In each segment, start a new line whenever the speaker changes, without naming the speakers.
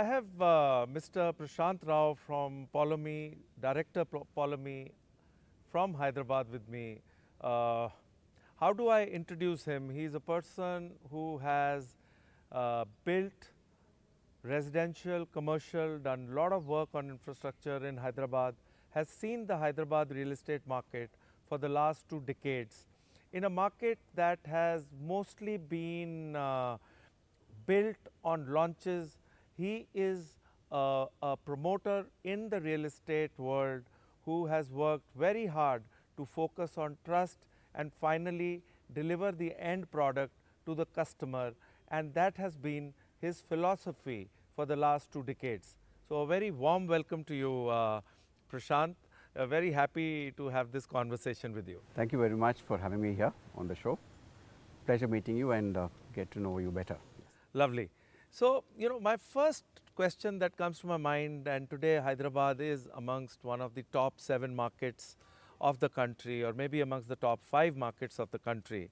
I have Mr. Prashant Rao from Poulomi, Director Poulomi from Hyderabad with me. Uh, how do I introduce him? He's a person who has built residential, commercial, done a lot of work on infrastructure in Hyderabad, has seen the Hyderabad real estate market for the last 2 decades in a market that has mostly been built on launches. He is a promoter in the real estate world who has worked very hard to focus on trust and finally deliver the end product to the customer, and that has been his philosophy for the last 2 decades. So a very warm welcome to you, Prashant. Very happy to have this conversation with you.
Thank you very much for having me here on the show. Pleasure meeting you and get to know you better.
Lovely. So, my first question that comes to my mind, and today Hyderabad is amongst one of the top 7 markets of the country, or maybe amongst the top 5 markets of the country.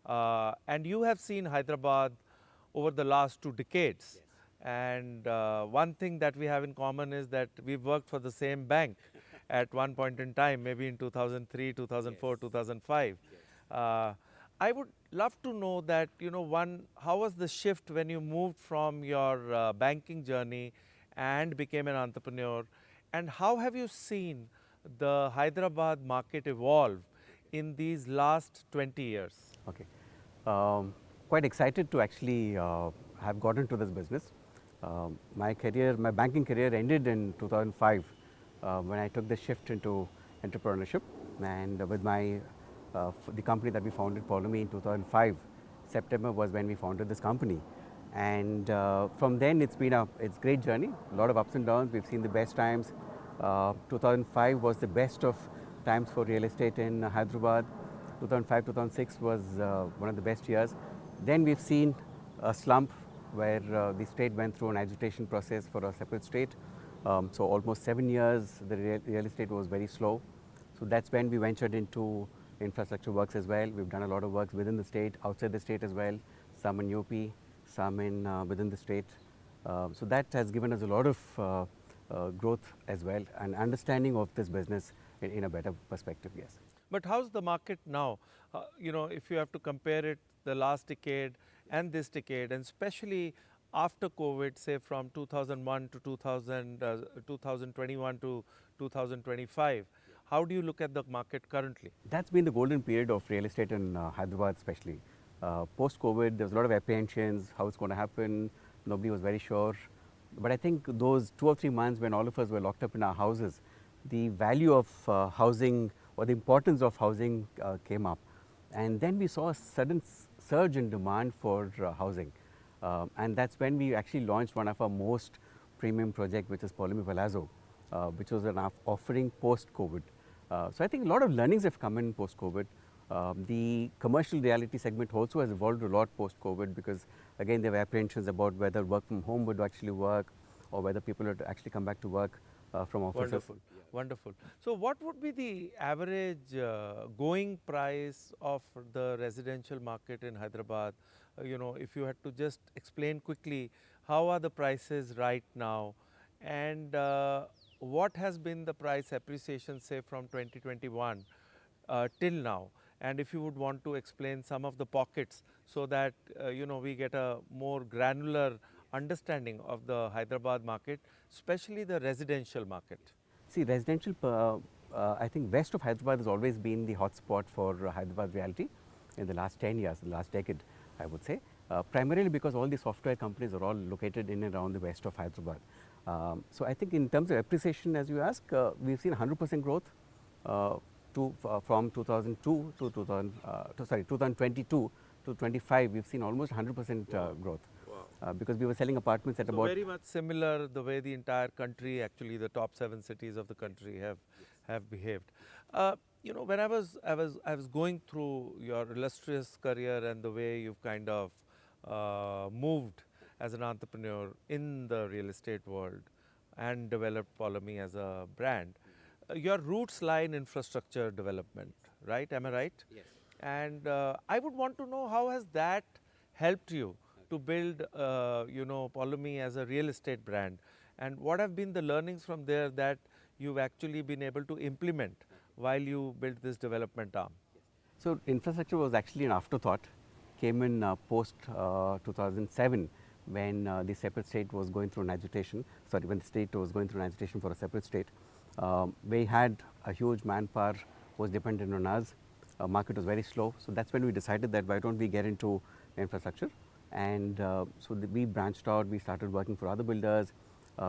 And you have seen Hyderabad over the last 2 decades. And one thing that we have in common is that we've worked for the same bank at one point in time, maybe in 2003, 2004, 2005. I would love to know that, how was the shift when you moved from your banking journey and became an entrepreneur? And how have you seen the Hyderabad market evolve in these last 20 years?
Okay. Quite excited to actually have got into this business. My banking career ended in 2005 when I took the shift into entrepreneurship, and with the company that we founded, Poulomi, in 2005. September was when we founded this company, and from then it's been a great journey. A lot of ups and downs. We've seen the best times. 2005 was the best of times for real estate in Hyderabad. 2005, 2006 was one of the best years. Then we've seen a slump where the state went through an agitation process for a separate state. So almost 7 years, the real estate was very slow. So that's when we ventured into infrastructure works as well. We've done a lot of works within the state, outside the state as well, some in UP, some in within the state. So that has given us a lot of growth as well, and understanding of this business in a better perspective, yes.
But how's the market now? If you have to compare it the last decade and this decade, and especially after COVID, say from 2001 to 2021 to 2025, how do you look at the market currently?
That's been the golden period of real estate in Hyderabad especially. Post-COVID, there was a lot of apprehensions, how it's going to happen, nobody was very sure. But I think those 2 or 3 months when all of us were locked up in our houses, the value of housing or the importance of housing came up. And then we saw a sudden surge in demand for housing. And that's when we actually launched one of our most premium project, which is Poulomi Palazzo, which was an offering post-COVID. So I think a lot of learnings have come in post-COVID. The commercial reality segment also has evolved a lot post-COVID, because again there were apprehensions about whether work from home would actually work or whether people would actually come back to work from offices.
Wonderful, wonderful. So what would be the average going price of the residential market in Hyderabad? If you had to just explain quickly, how are the prices right now, and what has been the price appreciation, say from 2021 till now? And if you would want to explain some of the pockets so that we get a more granular understanding of the Hyderabad market, especially the residential market.
See, residential, I think west of Hyderabad has always been the hotspot for Hyderabad reality in the last 10 years, the last decade, I would say. Primarily because all the software companies are all located in and around the west of Hyderabad. So I think in terms of appreciation, as you ask, we've seen 100% growth from 2002 to 2022 to 25. We've seen almost 100% growth. Because we were selling apartments at
so
about...
very much similar the way the entire country, actually the top 7 cities of the country have behaved. When I was going through your illustrious career and the way you've kind of moved as an entrepreneur in the real estate world and developed Poulomi as a brand, your roots lie in infrastructure development, right? Am I right?
Yes.
And I would want to know, how has that helped you to build, Poulomi as a real estate brand. And what have been the learnings from there that you've actually been able to implement while you built this development arm?
So infrastructure was actually an afterthought, came in post 2007 when the separate state was going through an agitation, sorry, when the state was going through an agitation for a separate state. We had a huge manpower was dependent on us. Market was very slow. So that's when we decided that why don't we get into infrastructure. And we branched out, we started working for other builders.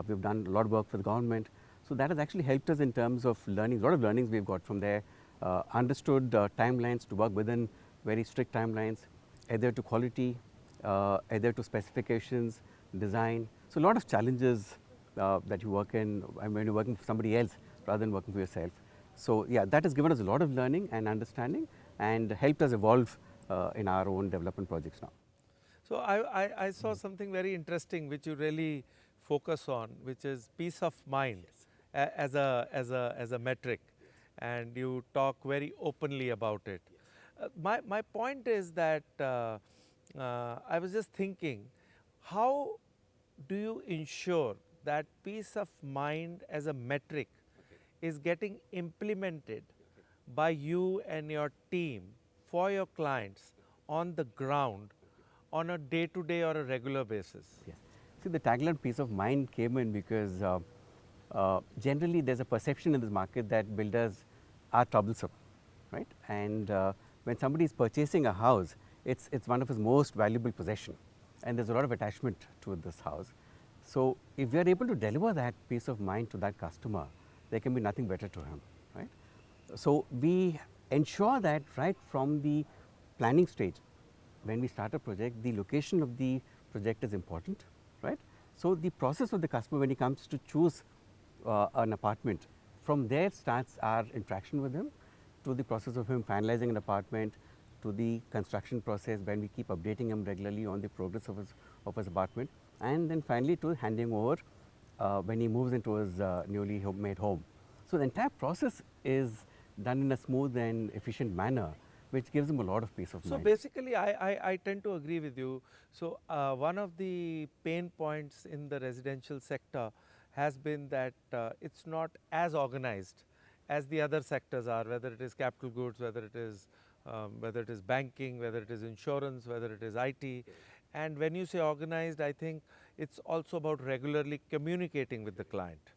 We've done a lot of work for the government. So that has actually helped us in terms of learning, a lot of learnings we've got from there. Understood timelines to work within very strict timelines, either to quality, either to specifications, design. So a lot of challenges that you work in when you're working for somebody else rather than working for yourself. So yeah, that has given us a lot of learning and understanding and helped us evolve in our own development projects now.
So I saw something very interesting which you really focus on, which is peace of mind as a metric, and you talk very openly about it. My point is that I was just thinking, how do you ensure that peace of mind as a metric is getting implemented by you and your team for your clients on the ground on a day-to-day or a regular basis?
Yes. See, the tagline peace of mind came in because generally there's a perception in this market that builders are troublesome, right? And when somebody is purchasing a house, it's one of his most valuable possession, and there's a lot of attachment to this house. So if we are able to deliver that peace of mind to that customer, there can be nothing better to him, right? So we ensure that right from the planning stage, when we start a project, the location of the project is important, right? So the process of the customer when he comes to choose an apartment, from there starts our interaction with him, to the process of him finalizing an apartment, to the construction process when we keep updating him regularly on the progress of his apartment, and then finally to handing over when he moves into his newly made home. So the entire process is done in a smooth and efficient manner, which gives him a lot of peace of
So
mind.
basically, I tend to agree with you. So one of the pain points in the residential sector has been that it's not as organized as the other sectors are, whether it is capital goods, whether it is banking, whether it is insurance, whether it is IT. And when you say organized, I think it's also about regularly communicating with the client,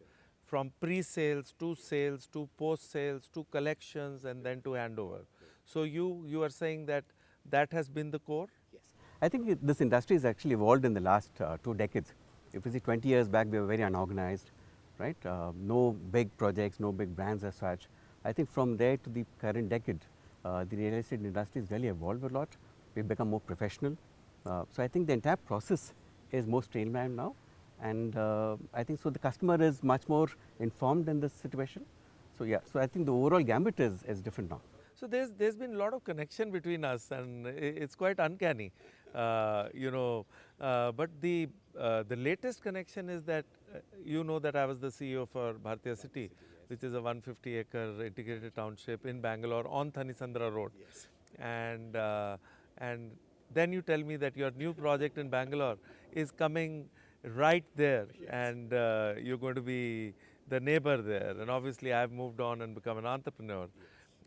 from pre-sales to sales to post-sales to collections and then to handover. So you are saying that that has been the core?
Yes. I think this industry has actually evolved in the last 2 decades. If you see 20 years back, we were very unorganized, right? No big projects, no big brands as such. I think from there to the current decade, the real estate industry has really evolved a lot. We've become more professional. So I think the entire process is more streamlined now. And I think so the customer is much more informed in this situation. So yeah, so I think the overall gambit is different now.
So there's been a lot of connection between us, and it's quite uncanny, But the latest connection is that you know that I was the CEO for Bhartiya City, which is a 150-acre integrated township in Bangalore on Thanisandra Road,
Yes.
and then you tell me that your new project in Bangalore is coming right there, and you're going to be the neighbor there. And obviously, I've moved on and become an entrepreneur,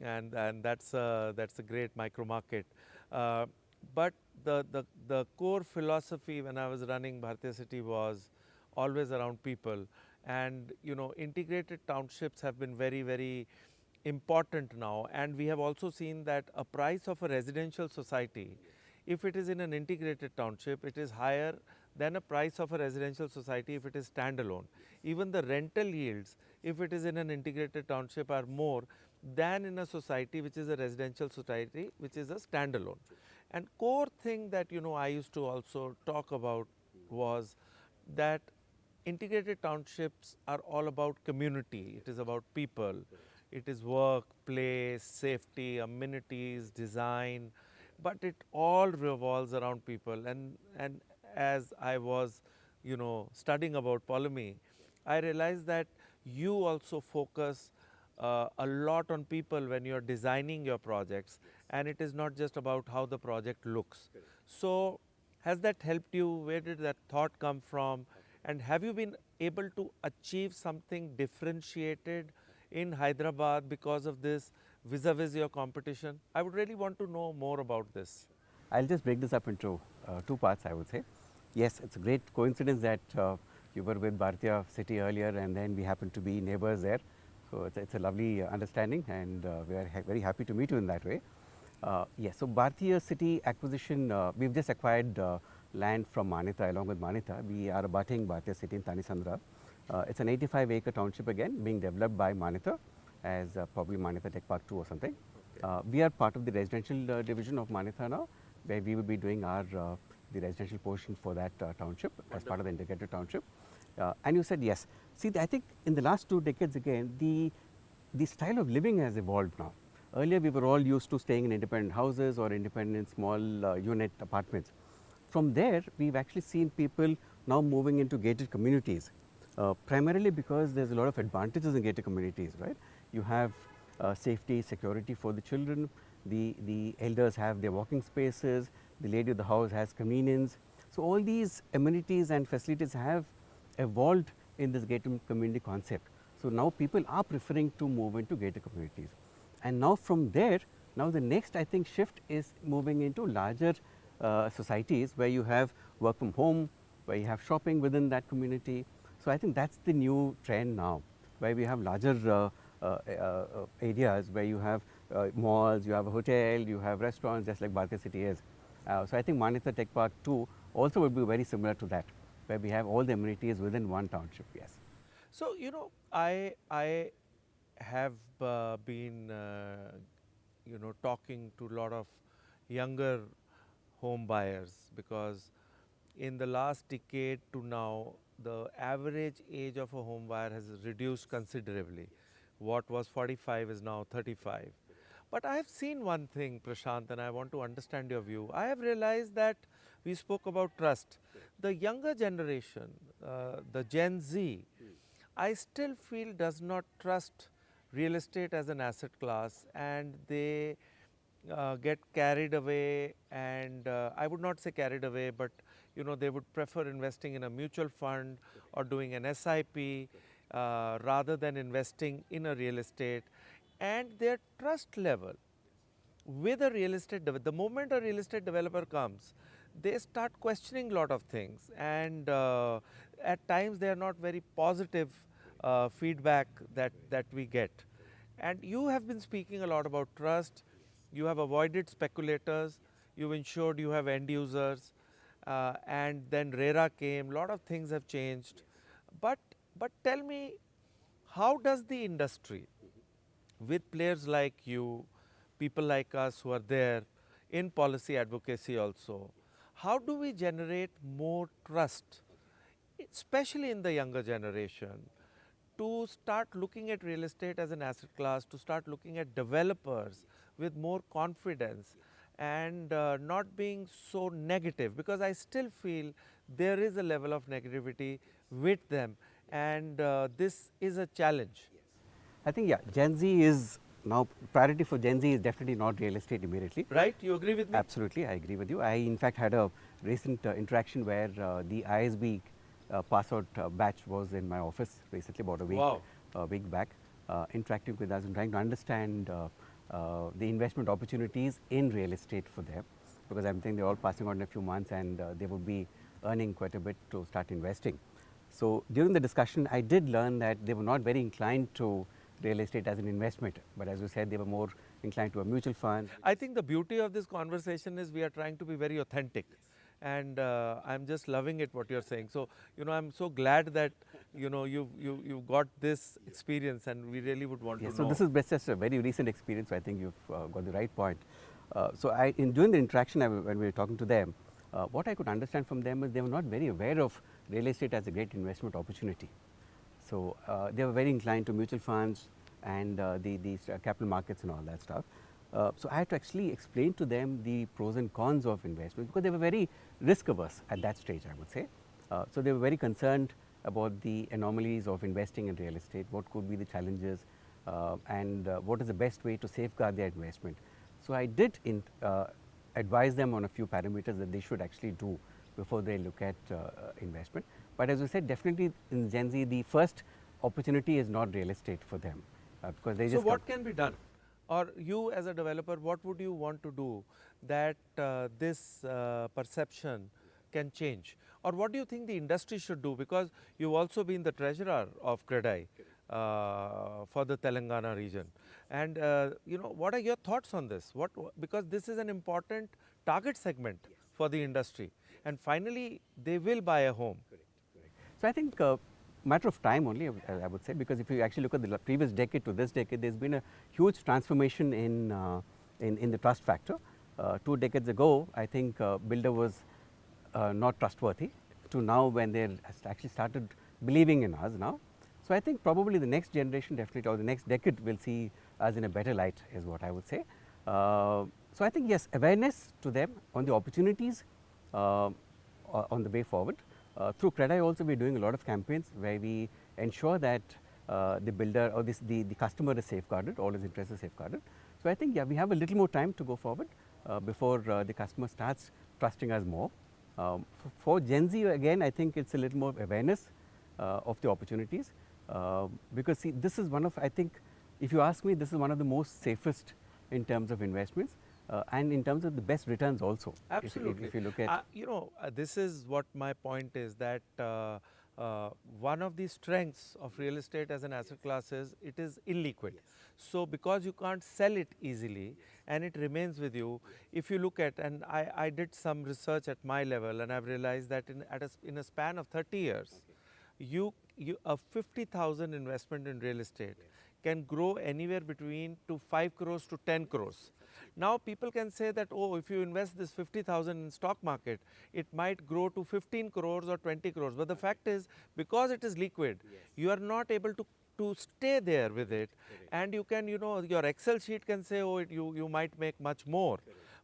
and that's a great micro market. But the core philosophy when I was running Bhartiya City was always around people, and integrated townships have been very important now, and we have also seen that a price of a residential society, if it is in an integrated township, it is higher than a price of a residential society if it is standalone. Even the rental yields, if it is in an integrated township, are more than in a society which is a residential society, which is a standalone. And core thing that I used to also talk about was that integrated townships are all about community. It is about people. It is work, play, safety, amenities, design, but it all revolves around people. And as I was, studying about Poulomi, I realized that you also focus a lot on people when you're designing your projects, and it is not just about how the project looks. So Has that helped you? Where did that thought come from? And have you been able to achieve something differentiated in Hyderabad because of this vis-a-vis your competition? I would really want to know more about this.
I'll just break this up into two parts, I would say. Yes, it's a great coincidence that you were with Bharatiya City earlier and then we happen to be neighbors there. So it's a lovely understanding and we are very happy to meet you in that way. Yes, so Bharatiya City acquisition, we've just acquired land from Manita along with Manita. We are abutting Bharatiya City in Tanisandra. It's an 85-acre township again being developed by Manita as probably Manita Tech Park 2 or something. We are part of the residential division of Manita now, where we will be doing our the residential portion for that township as part of the integrated township. And you said yes. See, I think in the last 2 decades again, the style of living has evolved now. Earlier, we were all used to staying in independent houses or independent small unit apartments. From there, we've actually seen people now moving into gated communities, primarily because there's a lot of advantages in gated communities, right? You have safety, security for the children, the elders have their walking spaces, the lady of the house has convenience. So all these amenities and facilities have evolved in this gated community concept. So now people are preferring to move into gated communities. And now from there, now the next I think shift is moving into larger societies where you have work from home, where you have shopping within that community. So I think that's the new trend now, where we have larger areas where you have malls, you have a hotel, you have restaurants, just like Bharatiya City is. So I think Manita Tech Park 2 also would be very similar to that, where we have all the amenities within one township. Yes.
So, I have been, talking to a lot of younger home buyers because in the last decade to now, the average age of a home buyer has reduced considerably. What was 45 is now 35. But I have seen one thing, Prashant, and I want to understand your view. I have realized that we spoke about trust. The younger generation, the Gen Z, I still feel does not trust real estate as an asset class, and they get carried away, and I would not say carried away, but they would prefer investing in a mutual fund or doing an SIP rather than investing in a real estate. And their trust level with a real estate the moment a real estate developer comes, they start questioning a lot of things, and at times they are not very positive feedback that we get. And you have been speaking a lot about trust. You have avoided speculators, you've ensured you have end users, and then RERA came, a lot of things have changed. But tell me, how does the industry, with players like you, people like us who are there in policy advocacy also, how do we generate more trust, especially in the younger generation, to start looking at real estate as an asset class, to start looking at developers with more confidence and not being so negative? Because I still feel there is a level of negativity with them, and this is a challenge.
I think, yeah, Gen Z is now, priority for Gen Z is definitely not real estate immediately.
Right? You agree with me?
Absolutely, I agree with you. I in fact had a recent interaction where the ISB pass out batch was in my office recently, about
Wow.
a week back, interacting with us and trying to understand the investment opportunities in real estate for them, because I am thinking they're all passing on in a few months and they would be earning quite a bit to start investing. So during the discussion, I did learn that they were not very inclined to real estate as an investment, but as you said, they were more inclined to a mutual fund.
I think the beauty of this conversation is we are trying to be very authentic, and I'm just loving it what you're saying. So I'm so glad that you've got this experience, and we really would want
Yes,
to
so
know.
this is just a very recent experience, so I think you've got the right point. So in during the interaction, when we were talking to them, what I could understand from them is they were not very aware of real estate as a great investment opportunity. So they were very inclined to mutual funds and the capital markets and all that stuff. So I had to actually explain to them the pros and cons of investment, because they were very risk averse at that stage, I would say. So they were very concerned about the anomalies of investing in real estate, what could be the challenges, and what is the best way to safeguard their investment. So I did advise them on a few parameters that they should actually do before they look at investment. But as you said, definitely in Gen Z, the first opportunity is not real estate for them because they
So
just
what can be done? Or you as a developer, what would you want to do that this perception can change? Or what do you think the industry should do? Because you've also been the treasurer of CREDAI for the Telangana region. And you know, what are your thoughts on this? Because this is an important target segment for the industry. And finally, they will buy a home.
So I think matter of time only, I would say, because if you actually look at the previous decade to this decade, there's been a huge transformation in the trust factor. 2 decades ago, I think builder was not trustworthy to now when they actually started believing in us now. So I think probably the next generation definitely or the next decade will see us in a better light is what I would say. So I think yes, awareness to them on the opportunities on the way forward. Through CREDAI also we are doing a lot of campaigns where we ensure that the builder or the customer is safeguarded, all his interests are safeguarded. So I think yeah, we have a little more time to go forward before the customer starts trusting us more. For Gen Z again, I think it's a little more awareness of the opportunities because see, this is one of, I think if you ask me, this is one of the most safest in terms of investments and in terms of the best returns also.
Absolutely.
If you look at
you know, this is what my point is that one of the strengths of real estate as an asset class is it is illiquid. So because you can't sell it easily and it remains with you, if you look at, and I did some research at my level and I've realized that in a span of 30 years, a 50,000 investment in real estate can grow anywhere between to 5 crores to 10 crores. Now people can say that, oh, if you invest this 50,000 in stock market, it might grow to 15 crores or 20 crores. But the fact is, because it is liquid, you are not able to stay there with it. And you can, you know, your Excel sheet can say, oh, you might make much more.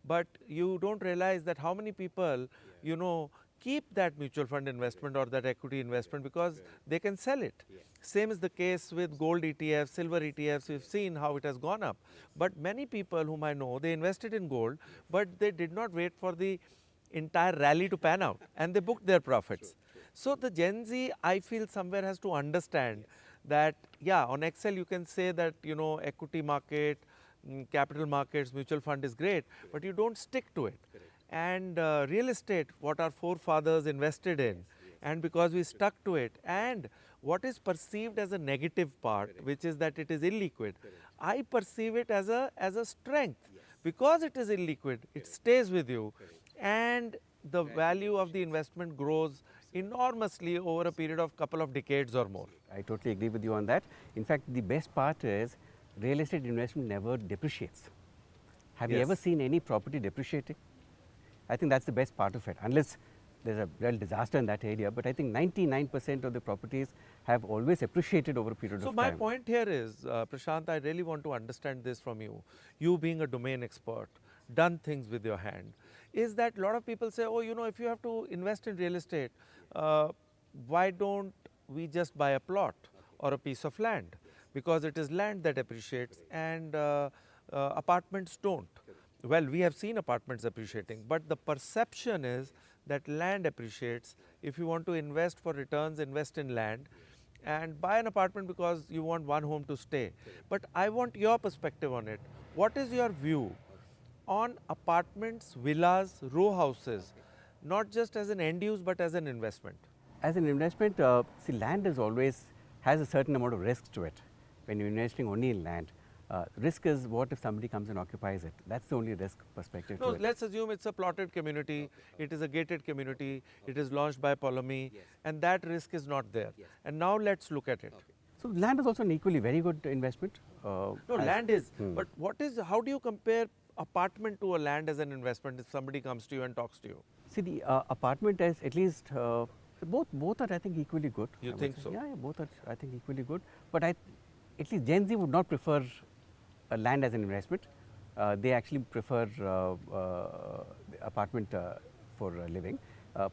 But you don't realize that how many people, you know, keep that mutual fund investment or that equity investment because they can sell it. Same is the case with gold ETFs, silver ETFs. We've seen how it has gone up. But many people whom I know, they invested in gold, but they did not wait for the entire rally to pan out and they booked their profits. So the Gen Z, I feel somewhere has to understand that, yeah, on Excel you can say that, you know, equity market, capital markets, mutual fund is great, but you don't stick to it. And real estate, what our forefathers invested in, and because we stuck to it, and what is perceived as a negative part, which is that it is illiquid, I perceive it as a strength. Because it is illiquid, it stays with you, and the value of the investment grows enormously over a period of couple of decades or more.
I totally agree with you on that. In fact, the best part is real estate investment never depreciates. Have you ever seen any property depreciating? I think that's the best part of it, unless there's a real disaster in that area. But I think 99% of the properties have always appreciated over a period of time.
So my point here is, Prashant, I really want to understand this from you. You being a domain expert, done things with your hand, is that a lot of people say, oh, you know, if you have to invest in real estate, why don't we just buy a plot or a piece of land? Because it is land that appreciates and apartments don't. Well, we have seen apartments appreciating, but the perception is that land appreciates. If you want to invest for returns, invest in land and buy an apartment because you want one home to stay. But I want your perspective on it. What is your view on apartments, villas, row houses, not just as an end use but as an investment?
As an investment, see, land is always has a certain amount of risks to it when you're investing only in land. Risk is what if somebody comes and occupies it. That's the only risk perspective
No,
to it.
let's assume it's a plotted community, it is a gated community, it is launched by Poulomi, and that risk is not there. And now let's look at it.
So land is also an equally very good investment.
No, land is, but how do you compare apartment to a land as an investment if somebody comes to you and talks to you?
See, the apartment is at least, both are I think equally good.
You think so?
Yeah, both are I think equally good. But at least Gen Z would not prefer land as an investment. They actually prefer apartment for living,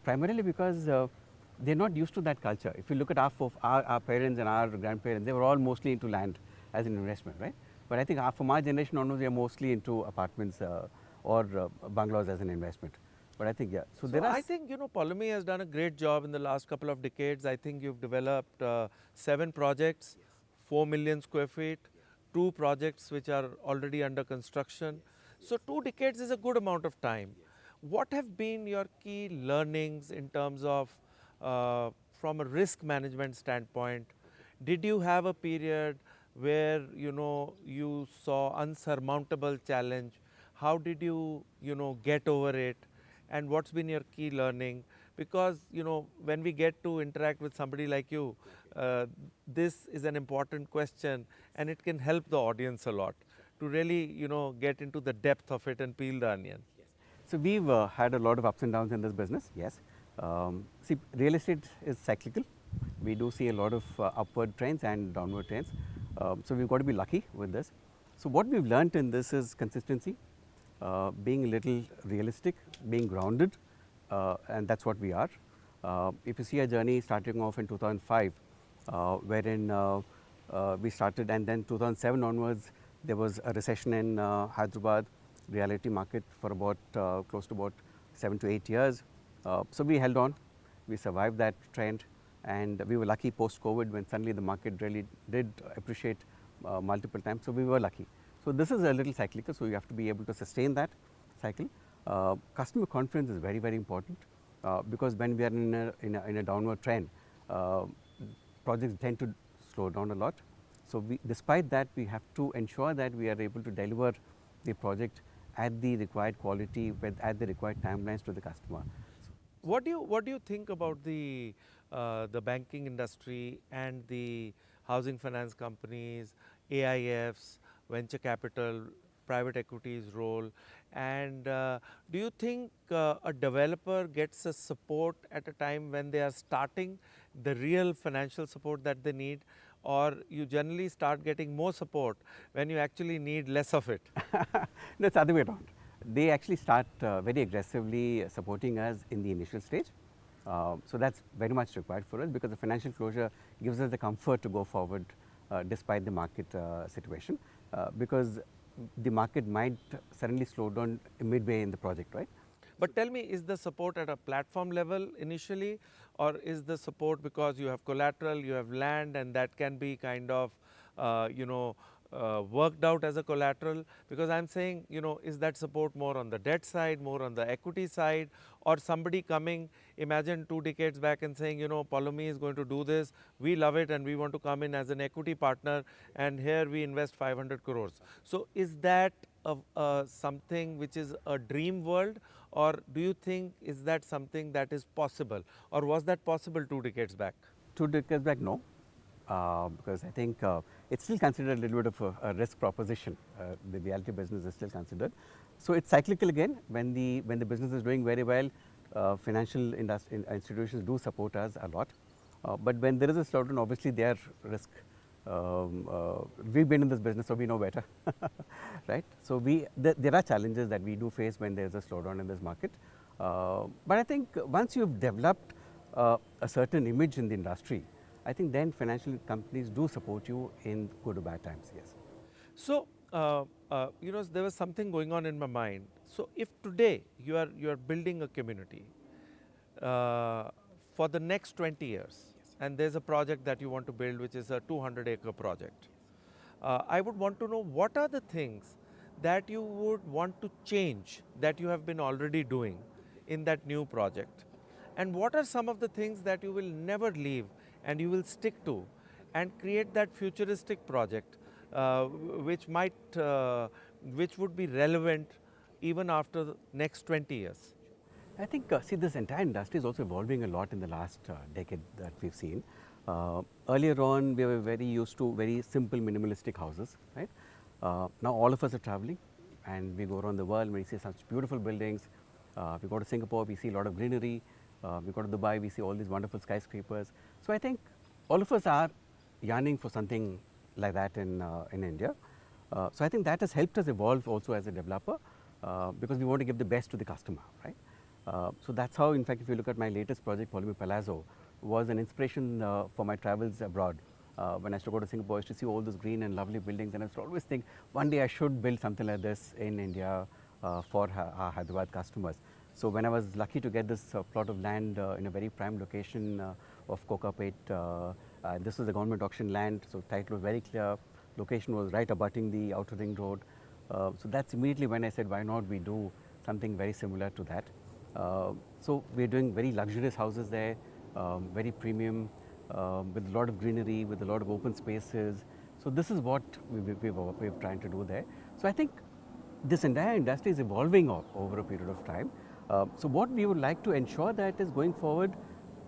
primarily because they're not used to that culture. If you look at our parents and our grandparents, they were all mostly into land as an investment, right? But I think from our generation onwards, we are mostly into apartments or bungalows as an investment. But I think, yeah. So,
So
there are
I think, Poulomi has done a great job in the last couple of decades. I think you've developed 7 projects, 4 million square feet, 2 projects which are already under construction. So 2 decades is a good amount of time. What have been your key learnings in terms of, from a risk management standpoint? Did you have a period where, you saw unsurmountable challenge? How did you, get over it? And what's been your key learning? Because when we get to interact with somebody like you, this is an important question, and it can help the audience a lot to really get into the depth of it and peel the onion.
So we've had a lot of ups and downs in this business, yes. See, real estate is cyclical. We do see a lot of upward trends and downward trends. So we've got to be lucky with this. So what we've learned in this is consistency, being a little realistic, being grounded, and that's what we are. If you see our journey starting off in 2005, wherein we started, and then 2007 onwards, there was a recession in Hyderabad reality market for about close to about 7 to 8 years. So we held on, we survived that trend, and we were lucky post-COVID when suddenly the market really did appreciate multiple times. So we were lucky. So this is a little cyclical, so you have to be able to sustain that cycle. Customer confidence is very, very important because when we are in a downward trend, projects tend to slow down a lot. So despite that, we have to ensure that we are able to deliver the project at the required quality, at the required timelines to the customer.
What do you think about the banking industry and the housing finance companies, AIFs, venture capital, private equity's role? And do you think a developer gets a support at a time when they are starting, the real financial support that they need, or you generally start getting more support when you actually need less of it?
No, it's the other way around. They actually start very aggressively supporting us in the initial stage. So that's very much required for us because the financial closure gives us the comfort to go forward despite the market situation because the market might suddenly slow down midway in the project, right?
But tell me, is the support at a platform level initially, or is the support because you have collateral, you have land, and that can be kind of, worked out as a collateral? Because I'm saying, is that support more on the debt side, more on the equity side, or somebody coming, imagine 2 decades back and saying, Poulomi is going to do this, we love it, and we want to come in as an equity partner, and here we invest 500 crores. So is that something which is a dream world, or do you think is that something that is possible, or was that possible 2 decades back?
2 decades back, no, because I think it's still considered a little bit of a risk proposition. The realty business is still considered. So it's cyclical again. When the business is doing very well, financial institutions do support us a lot. But when there is a slowdown, obviously they are risk. We've been in this business, so we know better, right? So there are challenges that we do face when there's a slowdown in this market. But I think once you've developed a certain image in the industry, I think then financial companies do support you in good or bad times, yes.
So, there was something going on in my mind. So, if today you are building a community for the next 20 years, and there's a project that you want to build, which is a 200-acre project, I would want to know what are the things that you would want to change that you have been already doing in that new project, and what are some of the things that you will never leave and you will stick to and create that futuristic project which would be relevant even after the next 20 years.
I think, see, this entire industry is also evolving a lot in the last decade that we've seen. Earlier on, we were very used to very simple, minimalistic houses, right? Now all of us are traveling and we go around the world and we see such beautiful buildings. We go to Singapore, we see a lot of greenery. We go to Dubai, we see all these wonderful skyscrapers. So I think all of us are yearning for something like that in India. So I think that has helped us evolve also as a developer because we want to give the best to the customer, right? So that's how, in fact, if you look at my latest project, Poulomi Palazzo, was an inspiration for my travels abroad. When I used to go to Singapore, I used to see all those green and lovely buildings, and I used to always think one day I should build something like this in India for our Hyderabad customers. So when I was lucky to get this plot of land in a very prime location of Kokapet, this was a government auction land, so title was very clear, location was right abutting the outer ring road. So that's immediately when I said, why not we do something very similar to that. So we're doing very luxurious houses there, very premium, with a lot of greenery, with a lot of open spaces. So this is what we're trying to do there. So I think this entire industry is evolving over a period of time. So what we would like to ensure that is going forward,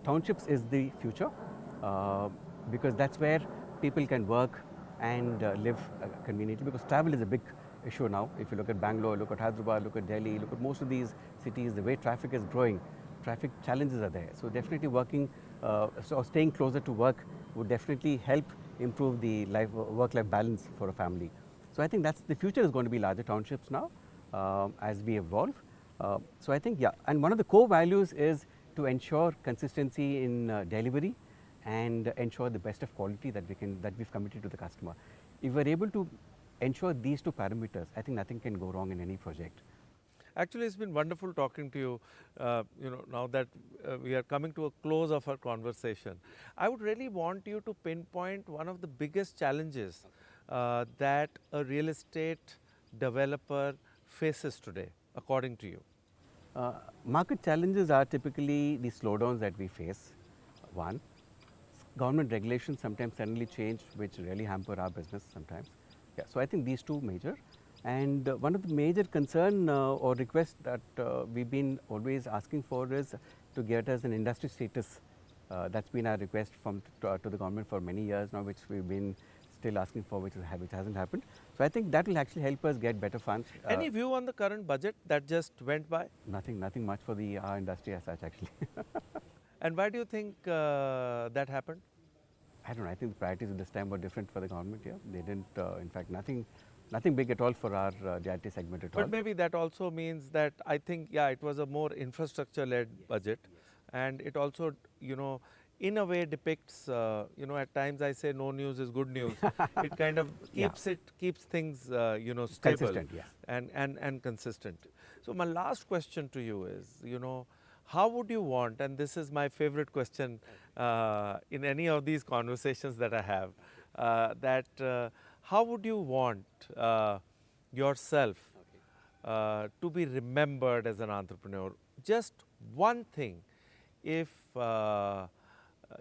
townships is the future, because that's where people can work and live conveniently, because travel is a big issue now. If you look at Bangalore, look at Hyderabad, look at Delhi, look at most of these cities, the way traffic is growing, traffic challenges are there. So definitely working, so staying closer to work would definitely help improve the work-life balance for a family. So I think that's the future is going to be larger townships now as we evolve. So I think, yeah, and one of the core values is to ensure consistency in delivery and ensure the best of quality that we've committed to the customer. If we're able to ensure these two parameters, I think nothing can go wrong in any project.
Actually, it's been wonderful talking to you. Now that we are coming to a close of our conversation, I would really want you to pinpoint one of the biggest challenges that a real estate developer faces today, according to you.
Market challenges are typically the slowdowns that we face. One, government regulations sometimes suddenly change, which really hamper our business sometimes. Yeah, so I think these two major. And one of the major concern or requests that we've been always asking for is to get us an industry status. That's been our request to the government for many years now, which we've been still asking for, which hasn't happened. So I think that will actually help us get better funds.
Any view on the current budget that just went by?
Nothing much for our industry as such, actually.
And why do you think that happened?
I don't know. I think the priorities at this time were different for the government here. They didn't, in fact, nothing big at all for our JIT segment at all.
But maybe that also means that I think, yeah, it was a more infrastructure-led budget, and it also, in a way depicts, at times I say no news is good news. It kind of keeps things, stable,
consistent, yes,
and consistent. So my last question to you is, how would you want, and this is my favorite question in any of these conversations that I have, how would you want yourself to be remembered as an entrepreneur? Just one thing, if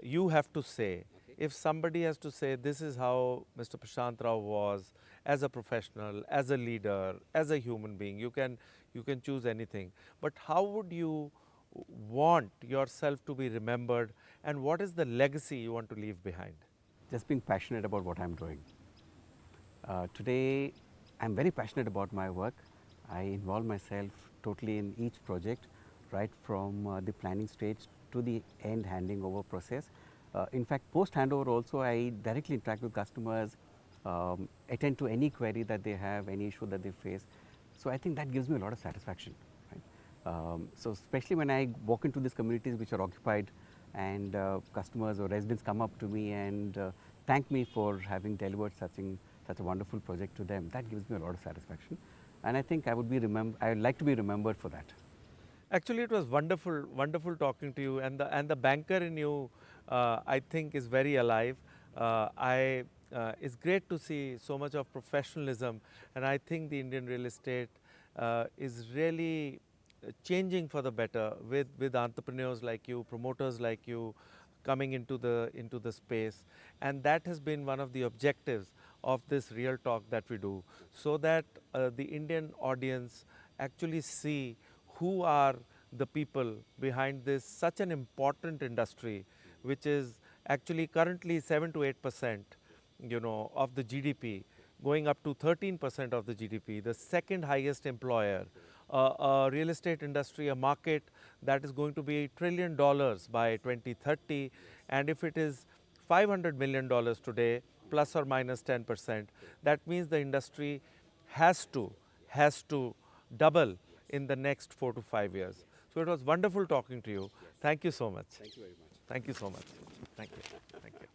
you have to say, if somebody has to say, this is how Mr. Prashant Rao was as a professional, as a leader, as a human being, you can choose anything. But how would you want yourself to be remembered, and what is the legacy you want to leave behind?
Just being passionate about what I'm doing. Today, I'm very passionate about my work. I involve myself totally in each project, right from the planning stage to the end handing over process. In fact, post handover also, I directly interact with customers, attend to any query that they have, any issue that they face. So I think that gives me a lot of satisfaction. Right? So especially when I walk into these communities which are occupied, and customers or residents come up to me and thank me for having delivered such a wonderful project to them, that gives me a lot of satisfaction. And I think I would like to be remembered for that.
Actually, it was wonderful talking to you, and the banker in you, I think, is very alive. It's great to see so much of professionalism, and I think the Indian real estate is really changing for the better with entrepreneurs like you, promoters like you, coming into the space, and that has been one of the objectives of this real talk that we do, so that the Indian audience actually see who are the people behind this such an important industry, which is actually currently 7 to 8%, of the GDP, going up to 13% of the GDP, the second highest employer, a real estate industry, a market that is going to be $1 trillion by 2030, and if it is $500 million today, plus or minus 10%, that means the industry has to double in the next 4 to 5 years. So it was wonderful talking to you. Thank you so much.
Thank you very much.
Thank you so much. Thank you. Thank you.